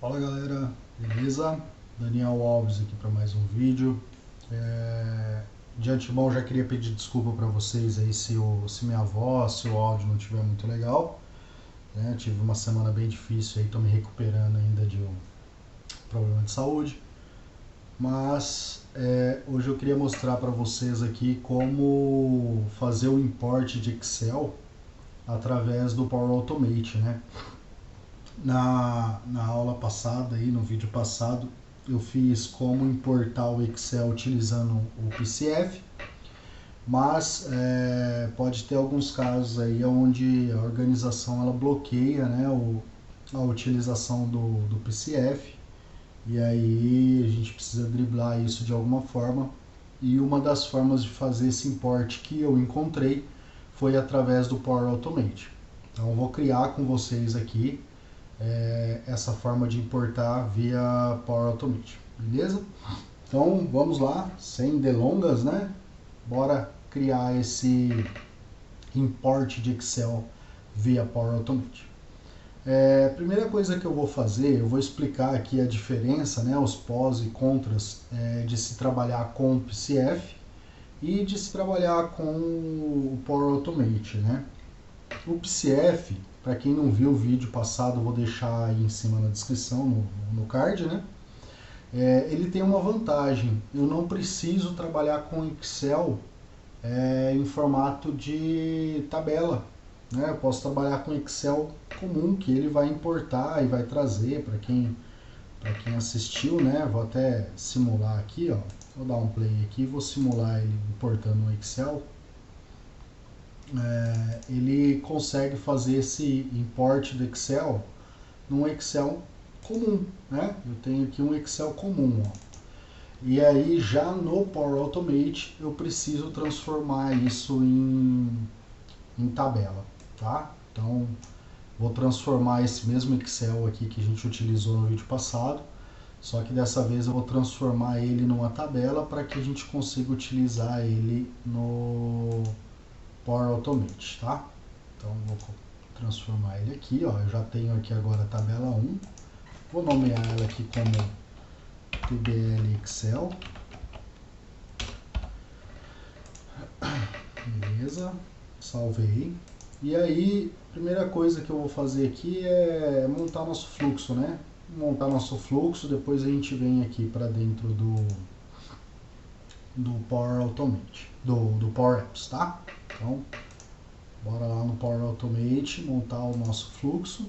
Fala galera, beleza? Daniel Alves aqui para mais um vídeo. De antemão já queria pedir desculpa para vocês aí se minha voz, se o áudio não estiver muito legal, né? Tive uma semana bem difícil aí, tô me recuperando ainda de um problema de saúde. Mas hoje eu queria mostrar para vocês aqui como fazer o import de Excel através do Power Automate, né? Na aula passada, aí, no vídeo passado, eu fiz como importar o Excel utilizando o PCF, mas pode ter alguns casos aí onde a organização ela bloqueia, né, a utilização do PCF, e aí a gente precisa driblar isso de alguma forma, e uma das formas de fazer esse import que eu encontrei foi através do Power Automate. Então eu vou criar com vocês aqui essa forma de importar via Power Automate, beleza? Então vamos lá, sem delongas, né? Bora criar esse import de Excel via Power Automate. Primeira coisa que eu vou fazer, eu vou explicar aqui a diferença, né, os pós e contras de se trabalhar com o PCF e de se trabalhar com o Power Automate, né? O PCF, para quem não viu o vídeo passado, eu vou deixar aí em cima na descrição, no card, né? Ele tem uma vantagem, eu não preciso trabalhar com Excel em formato de tabela, né? Eu posso trabalhar com Excel comum, que ele vai importar e vai trazer para quem assistiu, né? Vou até simular aqui, ó. Vou dar um play aqui, vou simular ele importando no Excel. Ele consegue fazer esse import do Excel num Excel comum, né? Eu tenho aqui um Excel comum, ó. E aí já no Power Automate eu preciso transformar isso em tabela, tá? Então vou transformar esse mesmo Excel aqui que a gente utilizou no vídeo passado, só que dessa vez eu vou transformar ele numa tabela para que a gente consiga utilizar ele no Power Automate, tá? Então vou transformar ele aqui, ó. Eu já tenho aqui agora a tabela 1. Vou nomear ela aqui como PBL Excel. Beleza, salvei. E aí, a primeira coisa que eu vou fazer aqui é montar nosso fluxo, né? Montar nosso fluxo, depois a gente vem aqui para dentro do Power Automate, do Power Apps, tá? Então, bora lá no Power Automate, montar o nosso fluxo.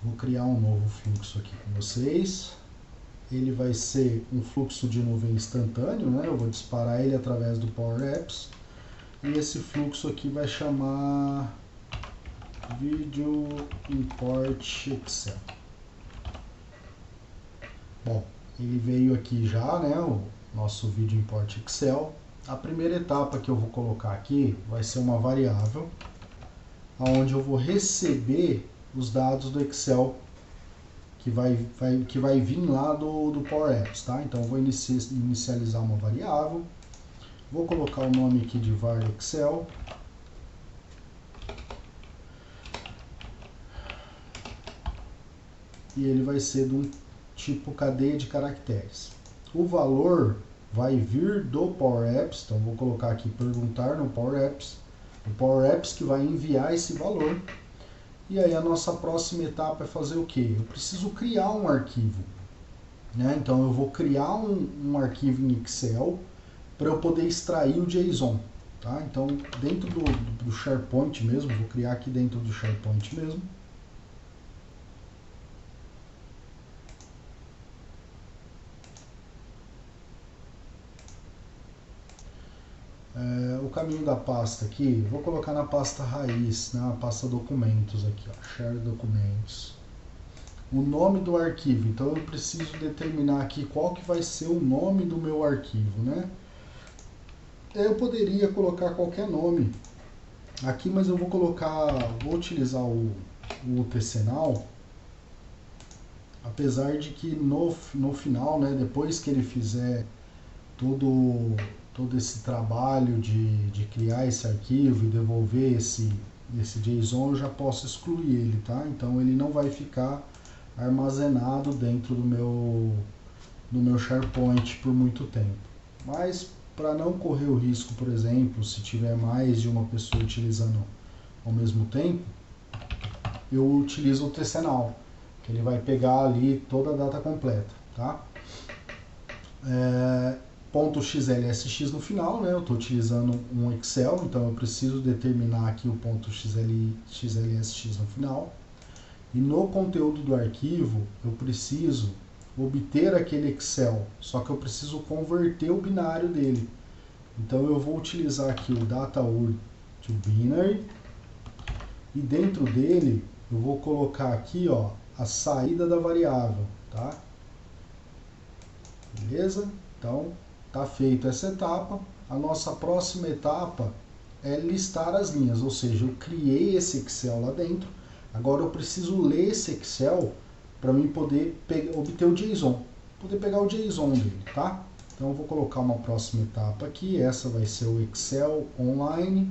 Vou criar um novo fluxo aqui com vocês. Ele vai ser um fluxo de nuvem instantâneo, né? Eu vou disparar ele através do Power Apps. E esse fluxo aqui vai chamar Video Import Excel. Bom, ele veio aqui já, né? O nosso Video Import Excel. A primeira etapa que eu vou colocar aqui vai ser uma variável onde eu vou receber os dados do Excel que vai vir lá do Power Apps, tá? Então eu vou inicializar uma variável, vou colocar o nome aqui de var Excel, e ele vai ser do tipo cadeia de caracteres. O valor vai vir do Power Apps, então vou colocar aqui perguntar no Power Apps, o Power Apps que vai enviar esse valor. E aí a nossa próxima etapa é fazer o quê? Eu preciso criar um arquivo, né? Então eu vou criar um arquivo em Excel para eu poder extrair o JSON, tá? Então dentro do SharePoint mesmo, vou criar aqui dentro do SharePoint mesmo. O caminho da pasta aqui, vou colocar na pasta raiz, na pasta documentos aqui, ó, Share Documentos. O nome do arquivo, então eu preciso determinar aqui qual que vai ser o nome do meu arquivo, né? Eu poderia colocar qualquer nome aqui, mas eu vou utilizar o UTCNAL, apesar de que no final, né, depois que ele fizer todo esse trabalho de criar esse arquivo e devolver esse JSON, eu já posso excluir ele, tá? Então ele não vai ficar armazenado dentro do meu SharePoint por muito tempo. Mas para não correr o risco, por exemplo, se tiver mais de uma pessoa utilizando ao mesmo tempo, eu utilizo o tcnow, que ele vai pegar ali toda a data completa, tá? .xlsx no final, né? Eu estou utilizando um Excel, então eu preciso determinar aqui o .xlsx no final. E no conteúdo do arquivo, eu preciso obter aquele Excel, só que eu preciso converter o binário dele. Então eu vou utilizar aqui o data_ur to binary, e dentro dele eu vou colocar aqui, ó, a saída da variável, tá? Beleza? Então tá feita essa etapa. A nossa próxima etapa é listar as linhas, ou seja, eu criei esse Excel lá dentro. Agora eu preciso ler esse Excel para mim poder obter o JSON, poder pegar o JSON dele, tá? Então eu vou colocar uma próxima etapa aqui, essa vai ser o Excel online,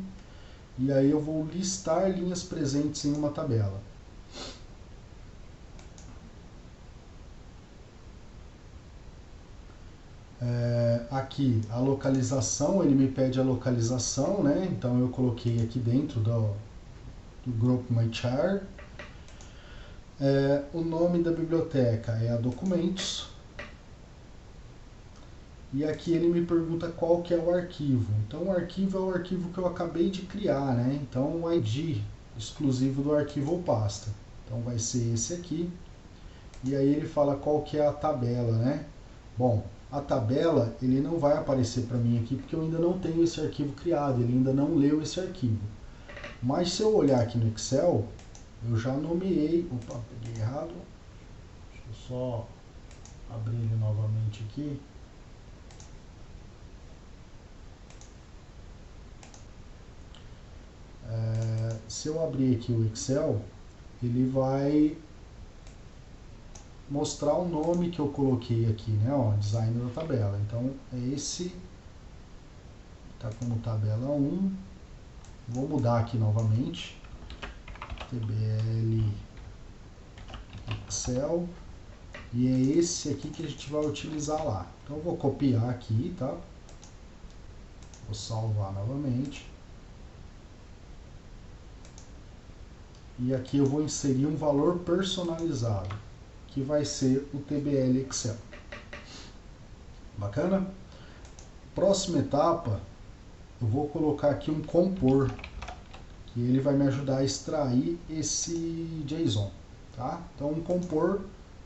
e aí eu vou listar linhas presentes em uma tabela. Aqui a localização, ele me pede a localização, né? Então eu coloquei aqui dentro do Group My Chart. O nome da biblioteca é a Documentos. E aqui ele me pergunta qual que é o arquivo. Então o arquivo é o arquivo que eu acabei de criar, né? Então o ID exclusivo do arquivo ou pasta. Então vai ser esse aqui. E aí ele fala qual que é a tabela, né? Bom, a tabela ele não vai aparecer para mim aqui porque eu ainda não tenho esse arquivo criado, ele ainda não leu esse arquivo. Mas se eu olhar aqui no Excel, eu já nomeei... Opa, peguei errado. Deixa eu só abrir ele novamente aqui. Se eu abrir aqui o Excel, ele vai mostrar o nome que eu coloquei aqui, né? Ó, design da tabela. Então, é esse, tá como tabela 1. Vou mudar aqui novamente. TBL Excel. E é esse aqui que a gente vai utilizar lá. Então, eu vou copiar aqui, tá? Vou salvar novamente. E aqui eu vou inserir um valor personalizado, que vai ser o TBL Excel. Bacana? Próxima etapa, eu vou colocar aqui um compor, que ele vai me ajudar a extrair esse JSON, tá? Então, um compor,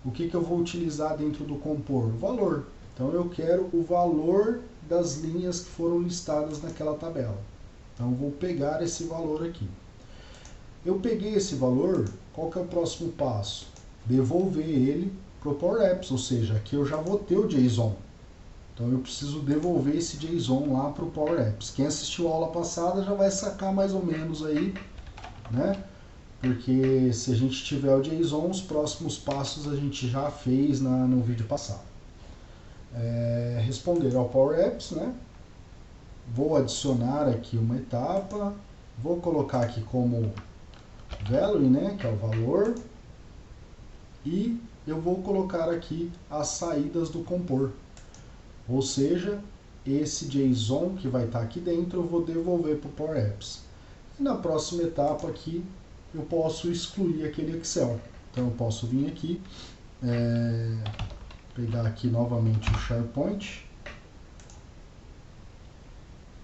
o que eu vou utilizar dentro do compor? O valor. Então, eu quero o valor das linhas que foram listadas naquela tabela. Então, eu vou pegar esse valor aqui. Eu peguei esse valor, qual que é o próximo passo? Devolver ele para o Power Apps, ou seja, aqui eu já vou ter o JSON. Então eu preciso devolver esse JSON lá para o Power Apps. Quem assistiu a aula passada já vai sacar mais ou menos aí, né? Porque se a gente tiver o JSON, os próximos passos a gente já fez no vídeo passado. Responder ao Power Apps, né? Vou adicionar aqui uma etapa, vou colocar aqui como value, né, que é o valor, e eu vou colocar aqui as saídas do compor, ou seja, esse JSON que vai estar aqui dentro eu vou devolver para o Power Apps. E na próxima etapa aqui eu posso excluir aquele Excel. Então eu posso vir aqui, pegar aqui novamente o SharePoint,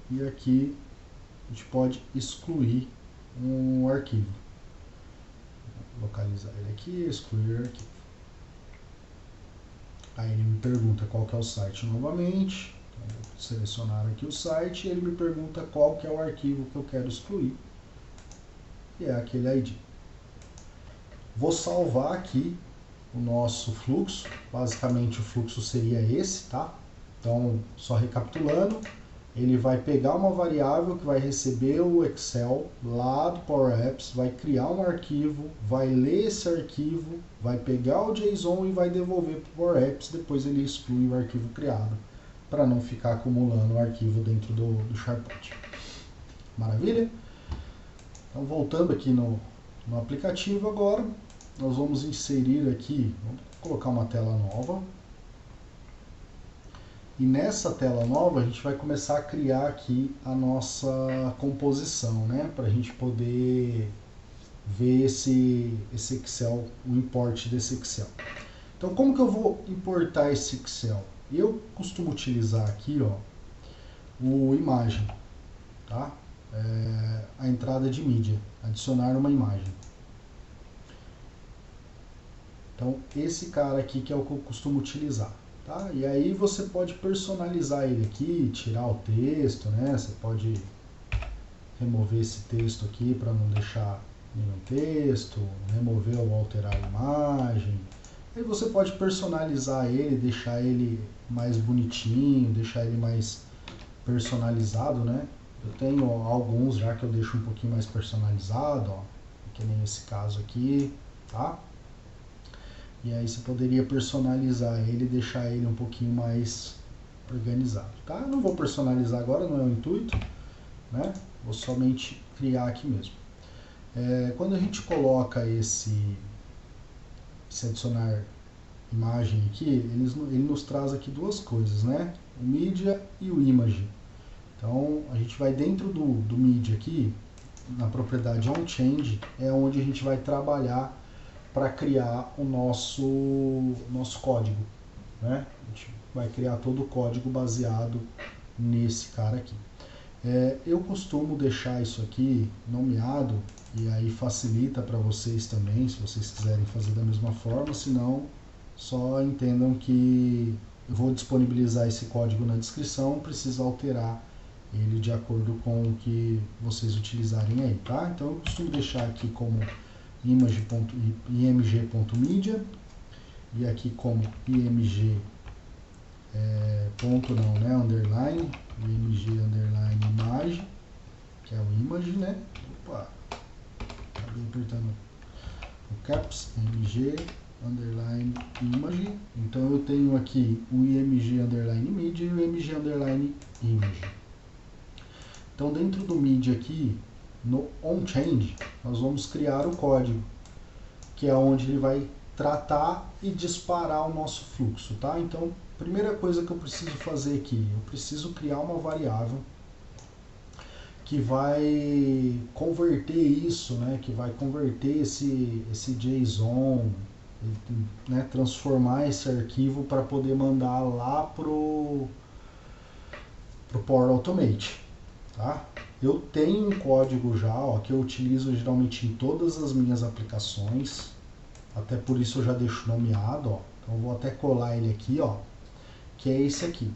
e aqui a gente pode excluir um arquivo. Localizar ele aqui, excluir arquivo. Aí ele me pergunta qual que é o site novamente. Então, vou selecionar aqui o site e ele me pergunta qual que é o arquivo que eu quero excluir. E é aquele ID. Vou salvar aqui o nosso fluxo. Basicamente o fluxo seria esse, tá? Então, só recapitulando, ele vai pegar uma variável que vai receber o Excel lá do Power Apps, vai criar um arquivo, vai ler esse arquivo, vai pegar o JSON e vai devolver para o Power Apps, depois ele exclui o arquivo criado. para não ficar acumulando o arquivo dentro do SharePoint. Maravilha? Então, voltando aqui no aplicativo agora, nós vamos inserir aqui, vamos colocar uma tela nova. E nessa tela nova a gente vai começar a criar aqui a nossa composição, né? Para a gente poder ver esse Excel, o import desse Excel. Então, como que eu vou importar esse Excel? Eu costumo utilizar aqui, ó, o imagem, tá? A entrada de mídia, adicionar uma imagem. Então, esse cara aqui que é o que eu costumo utilizar, tá? E aí você pode personalizar ele aqui, tirar o texto, né? Você pode remover esse texto aqui para não deixar nenhum texto, remover ou alterar a imagem. Aí você pode personalizar ele, deixar ele mais bonitinho, deixar ele mais personalizado, né? Eu tenho alguns já que eu deixo um pouquinho mais personalizado, ó, que nem esse caso aqui, tá? E aí você poderia personalizar ele e deixar ele um pouquinho mais organizado, tá? Eu não vou personalizar agora, não é o intuito, né? Vou somente criar aqui mesmo. Quando a gente coloca esse adicionar imagem aqui, ele nos traz aqui duas coisas, né? O Media e o Image. Então, a gente vai dentro do Media aqui, na propriedade OnChange, é onde a gente vai trabalhar para criar o nosso código, né? A gente vai criar todo o código baseado nesse cara aqui. Eu costumo deixar isso aqui nomeado, e aí facilita para vocês também, se vocês quiserem fazer da mesma forma, senão só entendam que eu vou disponibilizar esse código na descrição, preciso alterar ele de acordo com o que vocês utilizarem aí, tá? Então eu costumo deixar aqui como img.media e aqui como img ponto não, né, underline, img underline imagem, que é o image, né? Opa, acabei apertando o caps, img underline image. Então eu tenho aqui o img underline media e o img underline image. Então dentro do media aqui, no onChange, nós vamos criar o código, que é onde ele vai tratar e disparar o nosso fluxo, tá? Então, primeira coisa que eu preciso fazer aqui, eu preciso criar uma variável que vai converter isso, né? Que vai converter esse JSON, né? Transformar esse arquivo para poder mandar lá pro Power Automate, tá? Eu tenho um código já, ó, que eu utilizo geralmente em todas as minhas aplicações, até por isso eu já deixo nomeado, ó. Então eu vou até colar ele aqui, ó, que é esse aqui.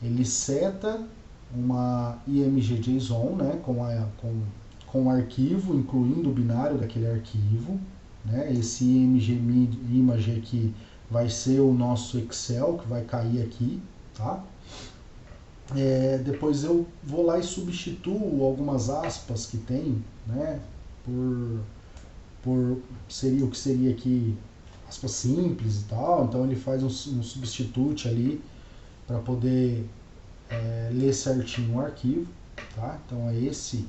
Ele seta uma img.json, né, com o arquivo, incluindo o binário daquele arquivo, né? Esse img aqui vai ser o nosso Excel, que vai cair aqui, tá? Depois eu vou lá e substituo algumas aspas que tem, né, por seria o que seria aqui aspas simples e tal. Então ele faz um substitute ali para poder ler certinho o arquivo, tá? Então é esse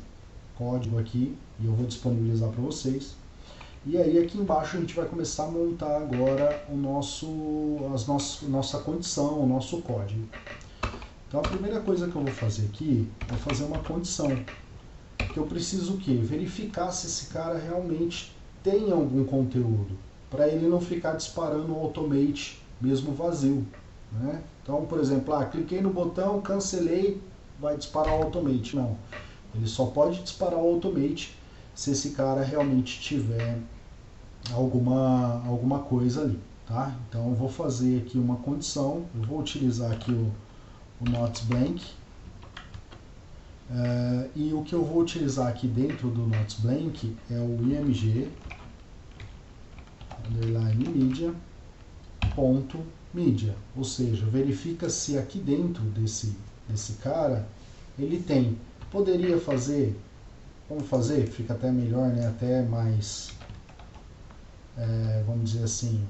código aqui e eu vou disponibilizar para vocês. E aí aqui embaixo a gente vai começar a montar agora nossa condição, o nosso código. Então a primeira coisa que eu vou fazer aqui é fazer uma condição, que eu preciso o quê? Verificar se esse cara realmente tem algum conteúdo, para ele não ficar disparando o Automate mesmo vazio, né? Então, por exemplo, cliquei no botão, cancelei, vai disparar o Automate. Não, ele só pode disparar o Automate se esse cara realmente tiver alguma coisa ali, tá? Então eu vou fazer aqui uma condição, eu vou utilizar aqui o not blank, e o que eu vou utilizar aqui dentro do not blank é o img underline media ponto media, ou seja, verifica se aqui dentro desse cara ele tem. Poderia fazer, vamos fazer, fica até melhor, né? Até mais, vamos dizer assim,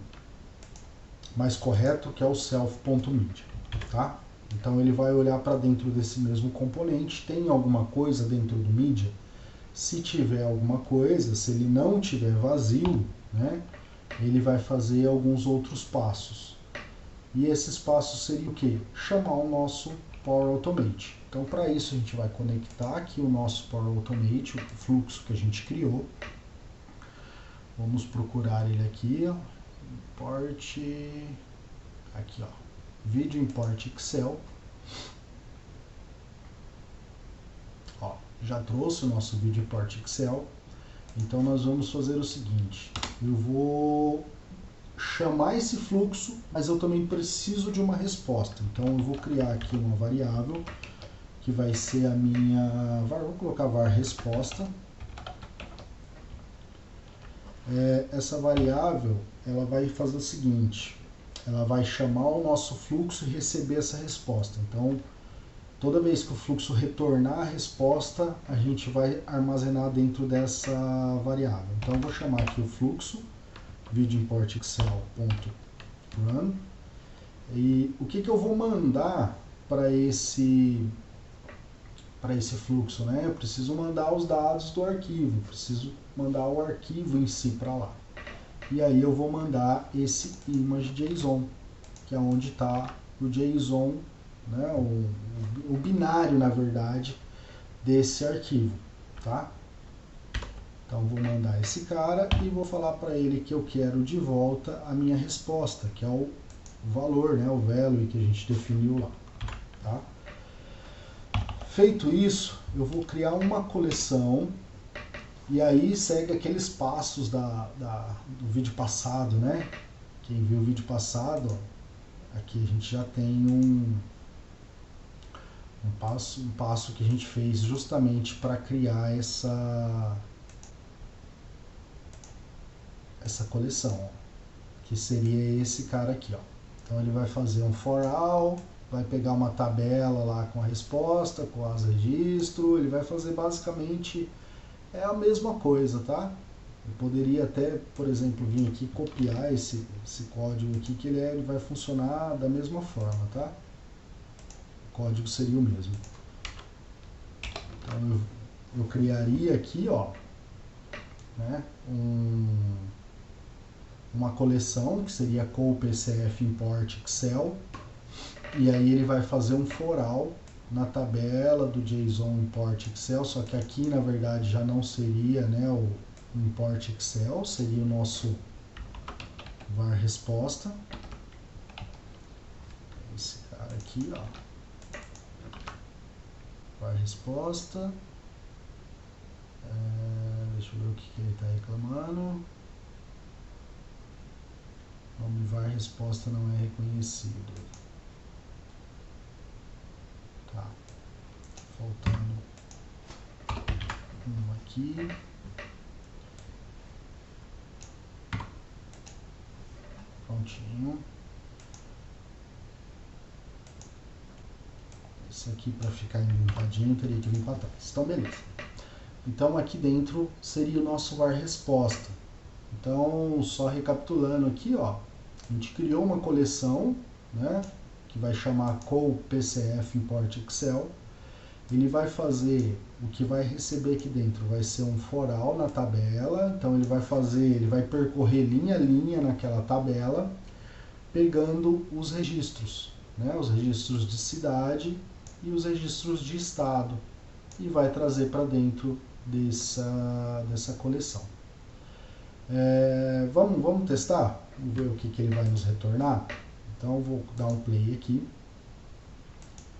mais correto, que é o self.media, tá? Então ele vai olhar para dentro desse mesmo componente, tem alguma coisa dentro do media? Se tiver alguma coisa, se ele não tiver vazio, né, ele vai fazer alguns outros passos. E esses passos seriam o quê? Chamar o nosso Power Automate. Então para isso a gente vai conectar aqui o nosso Power Automate, o fluxo que a gente criou. Vamos procurar ele aqui, ó. Import, aqui ó, Video Import Excel. Ó, já trouxe o nosso Video Import Excel. Então nós vamos fazer o seguinte, eu vou chamar esse fluxo, mas eu também preciso de uma resposta. Então eu vou criar aqui uma variável que vai ser a minha, vou colocar var resposta. Essa variável, ela vai fazer o seguinte, ela vai chamar o nosso fluxo e receber essa resposta. Então, toda vez que o fluxo retornar a resposta, a gente vai armazenar dentro dessa variável. Então, eu vou chamar aqui o fluxo, videoimportexcel.run, e o que eu vou mandar para esse fluxo, né? Eu preciso mandar os dados do arquivo, preciso mandar o arquivo em si para lá. E aí eu vou mandar esse image.json, que é onde está o JSON, né? O binário, na verdade, desse arquivo, tá? Então vou mandar esse cara e vou falar para ele que eu quero de volta a minha resposta, que é o valor, né? O value que a gente definiu lá, tá? Feito isso, eu vou criar uma coleção e aí segue aqueles passos do vídeo passado, né? Quem viu o vídeo passado, ó, aqui a gente já tem um passo que a gente fez justamente para criar essa coleção, ó, que seria esse cara aqui, ó. Então ele vai fazer um for all, vai pegar uma tabela lá com a resposta, com as registros, ele vai fazer basicamente a mesma coisa, tá? Eu poderia até, por exemplo, vir aqui copiar esse código aqui, que ele vai funcionar da mesma forma, tá? O código seria o mesmo. Então eu criaria aqui, ó, né, uma coleção que seria co-pcf import excel, e aí ele vai fazer um for all na tabela do JSON import Excel, só que aqui na verdade já não seria, né, o import Excel, seria o nosso var resposta. Esse cara aqui, ó, var resposta. Deixa eu ver o que ele está reclamando. O nome var resposta não é reconhecido. Tá, faltando um aqui. Prontinho. Esse aqui, para ficar limpadinho, teria que vir para trás. Então, beleza. Então, aqui dentro seria o nosso var resposta. Então, só recapitulando aqui, ó, a gente criou uma coleção, né, que vai chamar co-pcf import Excel. Ele vai fazer, o que vai receber aqui dentro vai ser um for all na tabela. Então ele vai percorrer linha a linha naquela tabela, pegando os registros, né, os registros de cidade e os registros de estado, e vai trazer para dentro dessa coleção. Vamos testar? Vamos ver o que ele vai nos retornar? Então eu vou dar um play aqui,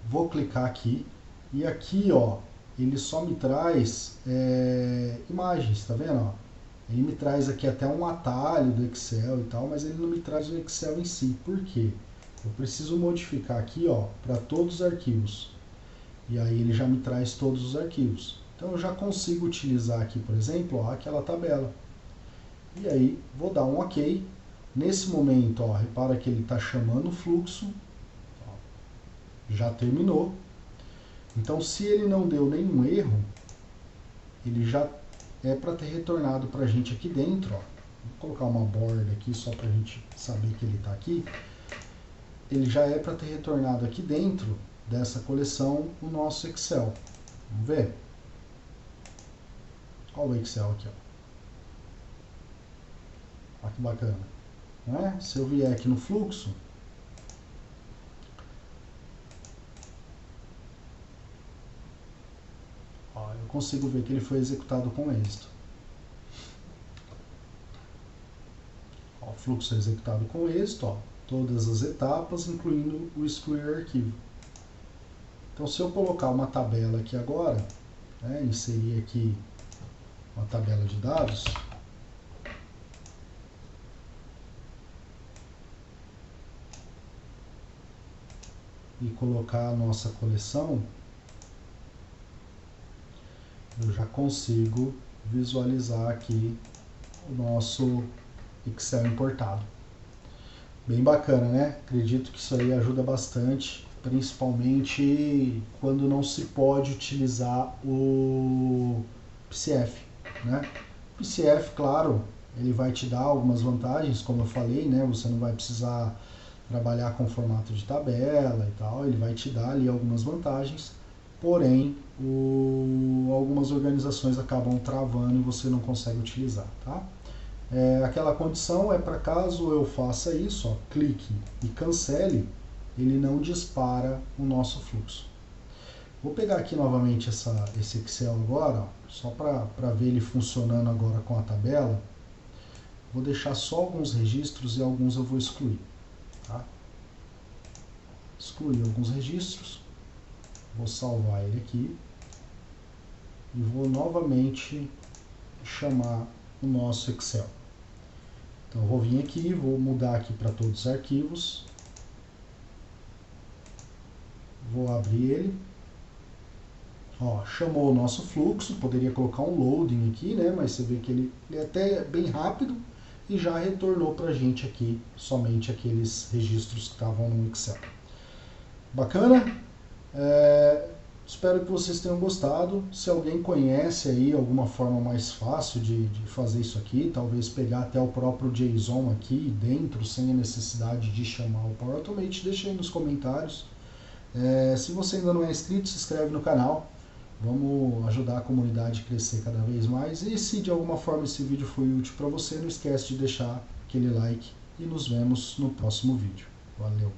vou clicar aqui, e aqui, ó, ele só me traz imagens, tá vendo? Ó? Ele me traz aqui até um atalho do Excel e tal, mas ele não me traz o Excel em si. Por quê? Eu preciso modificar aqui, ó, para todos os arquivos. E aí ele já me traz todos os arquivos. Então eu já consigo utilizar aqui, por exemplo, ó, aquela tabela. E aí vou dar um OK. Nesse momento, ó, repara que ele está chamando o fluxo. Ó, já terminou. Então, se ele não deu nenhum erro, ele já é para ter retornado para a gente aqui dentro. Ó. Vou colocar uma borda aqui só para a gente saber que ele está aqui. ele já é para ter retornado aqui dentro dessa coleção o nosso Excel. Vamos ver? Olha o Excel aqui, ó. Olha que bacana. Não é? Se eu vier aqui no fluxo, ó, eu consigo ver que ele foi executado com êxito. Ó, o fluxo é executado com êxito, ó, todas as etapas, incluindo o excluir arquivo. Então, se eu colocar uma tabela aqui agora, né, inserir aqui uma tabela de dados, e colocar a nossa coleção, eu já consigo visualizar aqui o nosso Excel importado. Bem bacana, né? Acredito que isso aí ajuda bastante, principalmente quando não se pode utilizar o PCF, né? O PCF, claro, ele vai te dar algumas vantagens, como eu falei, né? Você não vai precisar trabalhar com formato de tabela e tal, ele vai te dar ali algumas vantagens, porém algumas organizações acabam travando e você não consegue utilizar, tá? Aquela condição é para caso eu faça isso, ó, clique e cancele, ele não dispara o nosso fluxo. Vou pegar aqui novamente esse Excel agora, ó, só para ver ele funcionando agora com a tabela. Vou deixar só alguns registros e alguns eu vou excluir. Tá? Excluir alguns registros, vou salvar ele aqui e vou novamente chamar o nosso Excel. Então eu vou vir aqui, vou mudar aqui para todos os arquivos, vou abrir ele, ó, chamou o nosso fluxo, poderia colocar um loading aqui, né, mas você vê que ele é até bem rápido e já retornou para a gente aqui somente aqueles registros que estavam no Excel. Bacana? Espero que vocês tenham gostado. Se alguém conhece aí alguma forma mais fácil de fazer isso aqui, talvez pegar até o próprio JSON aqui dentro, sem a necessidade de chamar o Power Automate, deixa aí nos comentários. Se você ainda não é inscrito, se inscreve no canal. Vamos ajudar a comunidade a crescer cada vez mais. E se de alguma forma esse vídeo foi útil para você, não esquece de deixar aquele like e nos vemos no próximo vídeo. Valeu!